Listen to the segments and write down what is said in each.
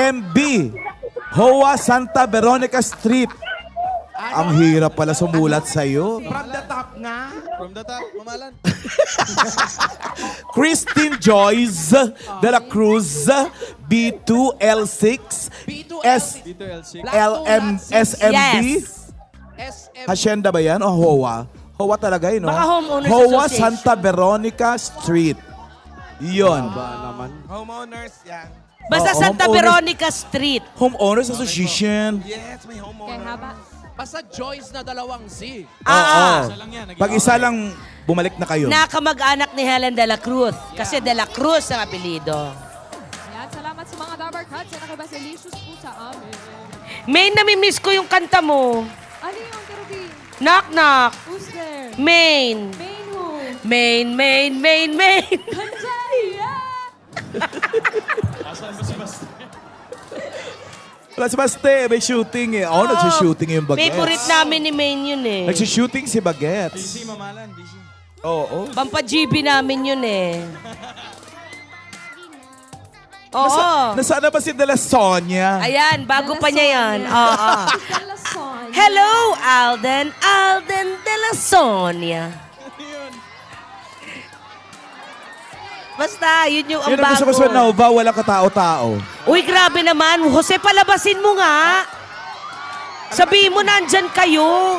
SMB. Hoa Santa Veronica Street. Ang hirap pala sumulat sa'yo. From the top nga. From the top, mamalan. Christine Joyce de la Cruz, B2L6, S Dito L6. SMB. Yes. SM. Hacienda ba yan o Hoa? Hoa talaga yun, no? Baka Homeowners Hoa Association. Santa Veronica Street. Yun. Homeowners, yan. Basta Oo, Santa homeowners. Veronica Street. Homeowners Association. Yes, may Kaya homeowner. haba. Basta Joyce na dalawang Z. Ah, Isa lang yan. Pag isa lang, bumalik na kayo. nakamag-anak ni Helen de la Cruz. Kasi de la Cruz ang apelido. Yan, salamat sa mga Dabar Cuts na nakabasilicious po sa amin. May namimiss ko yung kanta mo. Ano yung Kerubin? Knock knock. Who's there? Main. Main who? Main, main, main, main. Kanjaya! Asan ba si Basti? Wala si Baste, may shooting eh. Oo, nagsi-shooting yung Bagets. Favorite namin ni Main yun eh. Nagsi-shooting si Bagets. DC, mamalan. DC. Oo. Pampa-GB namin yun eh. Oo. Nasaan na ba si De La Sonia? Ayan, bago De La pa niya yan. Sonia. Oo. De La Sonia. Hello, Alden. Alden de la Sonia. Basta, yun yung ang Yun ang gusto ko bago. sa Nova, walang katao-tao. Uy, grabe naman. Jose, palabasin mo nga. Sabihin mo, nandyan kayo.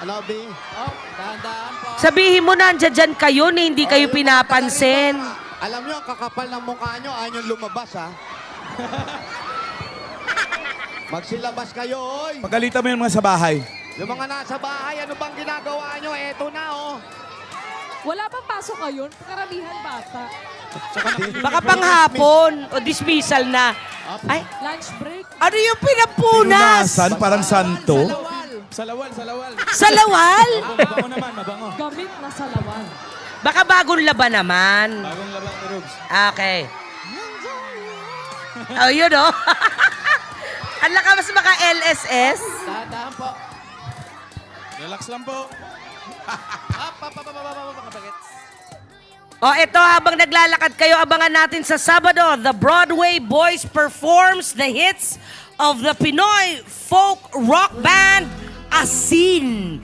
Lobby. Oh, dahan-dahan po. Sabihin mo, nandyan kayo na hindi kayo pinapansin. Alam nyo, kakapal ng mukha nyo, ayaw nyo lumabas, ha? Magsilabas kayo, oy! Pagalitan mo yung mga sa bahay. Yung mga nasa bahay, ano bang ginagawa nyo? Eto na, oh! Wala pang pasok ngayon. Karamihan bata. Baka panghapon o dismissal na. Ay, Lunch break. ano yung pinapunas? Pinunasan, parang santo. Salawal, salawal. Sa lawal? Mabango naman, mabango. Gamit na sa lawan. Baka bagong laban naman. Bagong labang ni Robs. Okay. Oh, yun oh. Ang lakas maka LSS. Dahan-dahan po. Relax lang po. Mga bagets. O ito, habang naglalakad kayo, abangan natin sa Sabado, the Broadway Boys performs the hits of the Pinoy folk rock band Asin.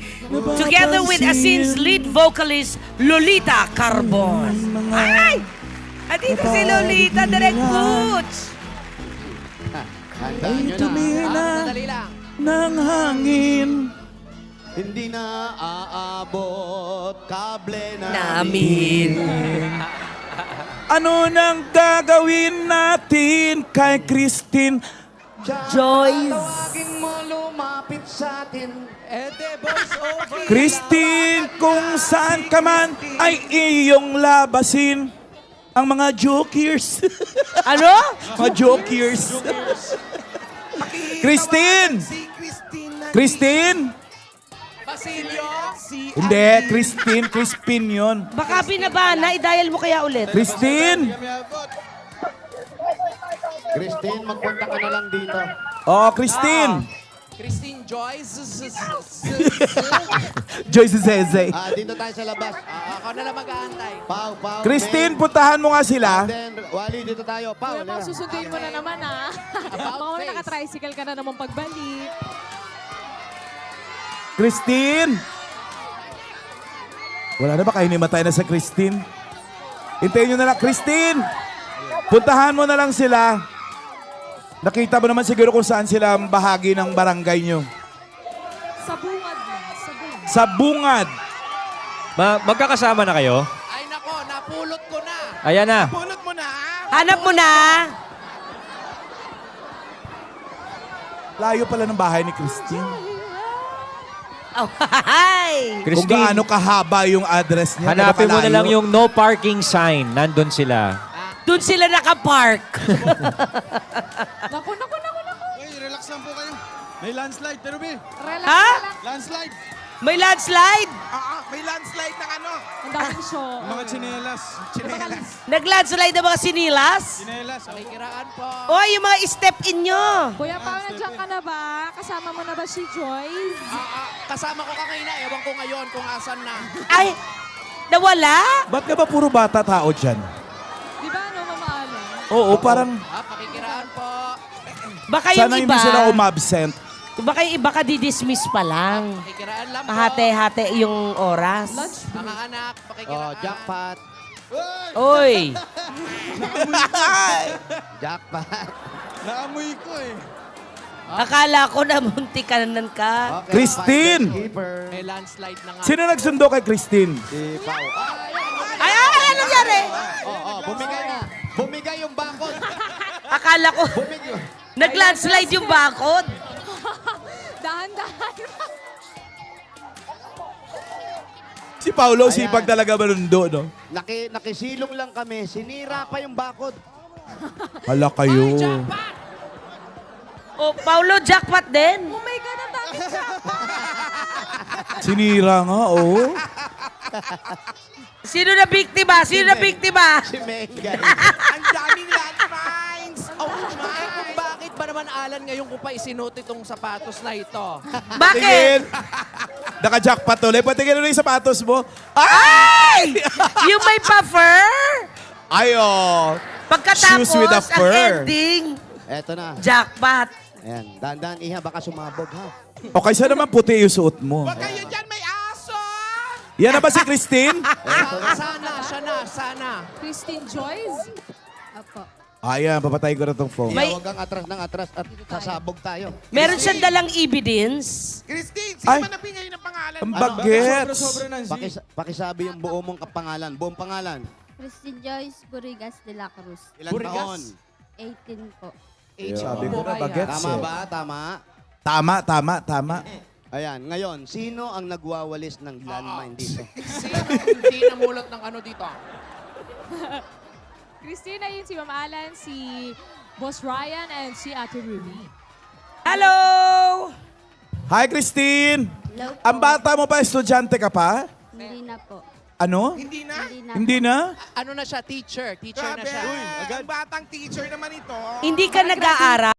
Together with Asin's lead vocalist, Lolita Carbon. Ay! Andito si Lolita, Direk Butch. Handaan nyo na. Tumina Madali lang. ng hangin. Hindi na aabot kable Namin. Ano nang gagawin natin kay Christine? Joyce. Tawagin mo lumapit sa atin. Ede, voice over. Christine, kung saan ka man ay iyong labasin ang mga jokers. Ano? Mga jokers. Christine! Si Christine. Christine? Basilio. Si Hindi, Christine. Crispin yun. Baka binabana, i-dial mo kaya ulit. Christine! Kami abot. Christine, magpunta ka na lang dito. Oh, Christine! Christine Joyce. Joyce Zeze. Dito tayo sa labas. Ako na lang mag-aantay. Pau, Pau. Christine, Ben, puntahan mo nga sila. Then, Wally, dito tayo. Pau, Kuya Pao, susunduin mo na naman, ha? Mga face. naka-tricycle ka na naman pagbalik. Christine! Wala na ba kayo nimatay na sa Christine? Hintayin nyo na lang. Christine! Puntahan mo na lang sila. Nakita mo naman siguro kung saan sila ang bahagi ng barangay nyo. Sa bungad na. Sa bungad. Sa Bungad. Magkakasama na kayo? Ay nako, napulot ko na. Ayan na. Pulot mo na, ha? Hanap mo na. Layo pala ng bahay ni Christine. Oh, hi! Kung Christine, gaano kahaba yung address niya. hanapin mo na nakalayo. lang yung no parking sign. Nandun sila. Doon sila nakapark. Naku, naku, naku, naku. Uy, relax lang po kayo. May landslide, Terubi. Relax Ha? na lang. Landslide. May landslide. May landslide ng ano. Ang daming show. Mga chinelas. Chinelas. Nag-landslide na mga sinilas. Chinelas. Nakikiraan po. Oy, yung mga step-in nyo. Kuya Pao, nandiyan ka na ba? Kasama mo na ba si Joyce? Kasama ko kanina. Ewan ko ngayon kung asan na. Ay, nawala? Ba't ka ba puro bata tao dyan? Di ba, no, Mama Ana? Oo, parang Pakikiraan po. Baka yung Sana iba, hindi sila umabsent. baka yung iba ka didismiss pa lang. Pakikiraan lang po. Kahate-hate yung oras. Mga anak, Oh, pakikiraan. jackpot. Oy! Jackpot. Naamoy ko eh. Akala ko na muntikanan ka. Okay, Christine! find the keeper. May landslide na nga. Sino nagsundo kay Christine? Si Pao. Ay, ano nangyari? Bumigay na. Bumigay yung bakod. Akala ko, Bumigay. nag-landslide yung bakod. Dahan-dahan. Si Paulo, Ayan. sipag talaga manundo, no? Nakisilong lang kami. Sinira pa yung bakod. Hala kayo. O, Paulo, jackpot din. Oh my God, ang dami siya. Sinira nga, oh. Sino na biktima? Sino na biktima? Si Mengay. Ang daming landmines! Oh my! Kung bakit ba naman, Alan, ngayon ko pa isinuot itong sapatos na ito? Bakit? Tingin. Naka-jackpot ulit. Patingin ulit yung sapatos mo. Ay! Yung may pa-fur? Ay, oh. Pagkatapos, Shoes with a ang fur. ending, Eto na. jackpot. Ayan. Dahan-dahan, Iha. Baka sumabog, ha? O kaysa naman puti yung suot mo. Huwag kayo dyan, may aso! Yan na ba si Christine? Sana. Christine Joyce. Apo. Ayan, papatay ko na tong phone. May- Huwag kang atras ng atras at sasabog tayo. Meron siyang dalang evidence. Christine, Ay. man nabingay ng pangalan Ang mo? bagets. Sobra-sobra Nancy. Pakisabi yung buo mong pangalan. Buong pangalan. Christine Joyce Burigas de la Cruz. Ilang Burigas? taon? 18 po. Sabi ko na, bagets Tama eh. ba? Tama? Tama. Ayan. Ngayon, sino ang nagwawalis ng landmine dito? Sino hindi namulot ng ano dito? Christine, ayun si Ma'am Alan, si Boss Ryan, and si Ate Ruby. Hello! Hi, Christine. Hello po. Ang bata mo pa, estudyante ka pa? Hindi na po. Ano? Hindi na? Hindi na Hindi po. na? Ano na siya? Teacher na siya. Agad. Batang teacher naman ito. Hindi ka nag-aaral?